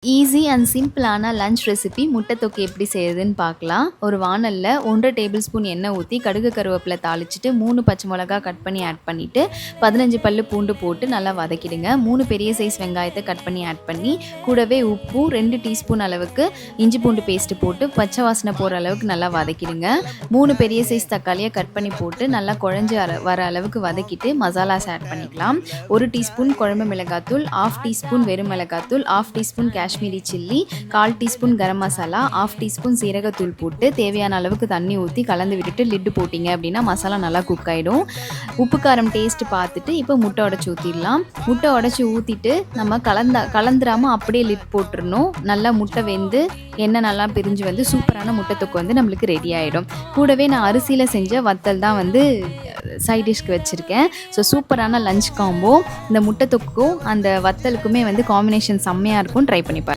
Easy and சிம்பிளான lunch recipe முட்டை தொக்கு எப்படி செய்யுதுன்னு பார்க்கலாம். ஒரு வானலில் 1.5 டேபிள் ஸ்பூன் எண்ணெய் ஊற்றி கடுகு கருவேப்பிலை தாளிச்சிட்டு 3 பச்சை மிளகா கட் பண்ணி ஆட் பண்ணிவிட்டு 15 பல்லு பூண்டு போட்டு நல்லா வதக்கிடுங்க. 3 பெரிய சைஸ் வெங்காயத்தை கட் பண்ணி ஆட் பண்ணி கூடவே உப்பு 2 டீஸ்பூன் அளவுக்கு இஞ்சி பூண்டு பேஸ்ட்டு போட்டு பச்சை வாசனை போகிற அளவுக்கு நல்லா வதக்கிடுங்க. 3 பெரிய சைஸ் தக்காளியை கட் பண்ணி போட்டு நல்லா குழஞ்சி வர அளவுக்கு வதக்கிட்டு மசாலாஸ் ஆட் பண்ணிக்கலாம். 1 டீஸ்பூன் குழம்பு மிளகாத்தூள், 1/2 டீஸ்பூன் வெறும் மிளகாத்தூள், 1/2 teaspoon Kashmiri chilli, 1/4 teaspoon garam masala, 1/2 teaspoon சீரகத்தூள் போட்டு தேவையான அளவுக்கு தண்ணி ஊற்றி கலந்து விட்டுட்டு லிட்டு போட்டிங்க அப்படின்னா மசாலா நல்லா குக் ஆகிடும். உப்பு காரம் டேஸ்ட் பார்த்துட்டு இப்போ முட்டை உடச்சி ஊற்றிடலாம். முட்டை உடச்சி ஊற்றிட்டு நம்ம கலந்துராமல் அப்படியே லிட் போட்டுடணும். நல்லா முட்டை வெந்து எண்ணெய் நல்லா பிரிஞ்சு வந்து சூப்பரான முட்டை தொக்கு வந்து நம்மளுக்கு ரெடி ஆகிடும். கூடவே நான் அரிசியில் செஞ்ச வத்தல் தான் வந்து சைட் டிஷ்க்கு வச்சுருக்கேன். ஸோ சூப்பரான லஞ்ச் காம்போ. இந்த முட்டை தொக்கும் அந்த வத்தலுக்குமே வந்து காம்பினேஷன் செம்மையாக இருக்கும். ட்ரை பண்ணி பாருங்க.